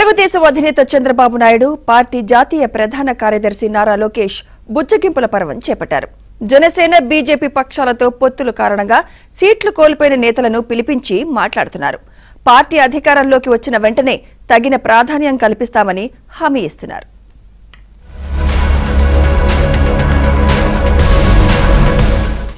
తెలుగుదేశం అధినేత చంద్రబాబు నాయుడు పార్టీ జాతీయ ప్రధాన కార్యదర్శి నారా లోకేష్ బుచ్చగింపుల పర్వం చేపట్టారు. జనసేన బీజేపీ పక్షాలతో పొత్తుల కారణంగా సీట్లు కోల్పోయిన నేతలను పిలిపించి మాట్లాడుతున్నారు. పార్టీ అధికారంలోకి వచ్చిన వెంటనే తగిన ప్రాధాన్యం కల్పిస్తామని హామీ ఇస్తున్నారు.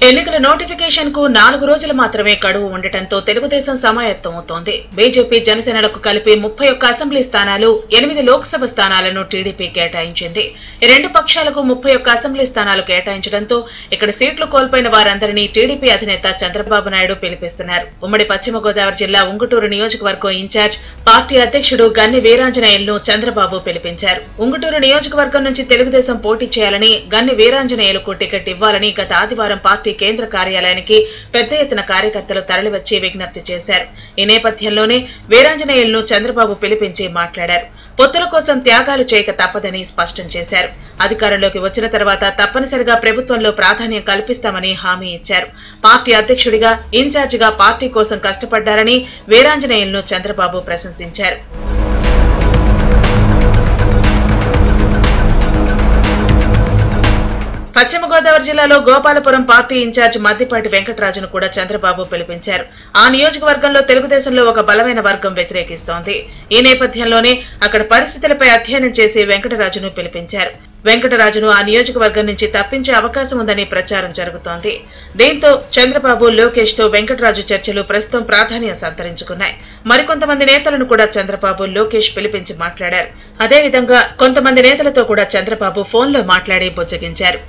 ఎన్నికల నోటిఫికేషన్ కు 4 రోజులు మాత్రమే గడువు ఉండటంతో తెలుగుదేశం సమాయత్తమవుతోంది. బీజేపీ జనసేనలకు కలిపి 31 అసెంబ్లీ స్థానాలు, 8 లోక్సభ స్థానాలను టీడీపీ కేటాయించింది. ఈ రెండు పక్షాలకు 31 అసెంబ్లీ స్థానాలు కేటాయించడంతో ఇక్కడ సీట్లు కోల్పోయిన వారందరినీ టీడీపీ అధినేత చంద్రబాబు నాయుడు పిలిపిస్తున్నారు. ఉమ్మడి పశ్చిమ గోదావరి జిల్లా ఉంగుటూరు నియోజకవర్గం ఇన్ఛార్జ్ పార్టీ అధ్యక్షుడు గన్ని వీరాంజనేయులను చంద్రబాబు పిలిపించారు. ఉంగుటూరు నియోజకవర్గం నుంచి తెలుగుదేశం పోటీ చేయాలని, గన్ని వీరాంజనేయులకు టికెట్ ఇవ్వాలని గత ఆదివారం పార్టీ కేంద్ర కార్యాలయానికి పెద్ద ఎత్తున కార్యకర్తలు తరలివచ్చి విజ్ఞప్తి చేశారు. ఈ నేపథ్యంలోనే వీరాంజనేయులను చంద్రబాబు పిలిపించి మాట్లాడారు. పొత్తుల కోసం త్యాగాలు చేయక తప్పదని స్పష్టం చేశారు. అధికారంలోకి వచ్చిన తర్వాత తప్పనిసరిగా ప్రభుత్వంలో ప్రాధాన్యం కల్పిస్తామని హామీ ఇచ్చారు. పార్టీ అధ్యక్షుడిగా, ఇన్ఛార్జిగా పార్టీ కోసం కష్టపడ్డారని వీరాంజనేయులను చంద్రబాబు ప్రశంసించారు. పశ్చిమ గోదావరి జిల్లాలో గోపాలపురం పార్టీ ఇన్ఛార్జ్ మద్దిపాటి వెంకటరాజును కూడా చంద్రబాబు పిలిపించారు. ఆ నియోజకవర్గంలో తెలుగుదేశంలో ఒక బలమైన వర్గం వ్యతిరేకిస్తోంది. ఈ నేపథ్యంలోనే అక్కడ పరిస్థితులపై అధ్యయనం చేసి వెంకటరాజును పిలిపించారు. వెంకటరాజును ఆ నియోజకవర్గం నుంచి తప్పించే అవకాశం ఉందని ప్రచారం జరుగుతోంది. దీంతో చంద్రబాబు, లోకేష్ తో వెంకటరాజు చర్చలు ప్రస్తుతం ప్రాధాన్యం సంతరించుకున్నాయి. మరికొంతమంది నేతలను కూడా చంద్రబాబు, లోకేష్ పిలిపించి మాట్లాడారు. అదేవిధంగా కొంతమంది నేతలతో కూడా చంద్రబాబు ఫోన్లో మాట్లాడి బుజ్జగించారు.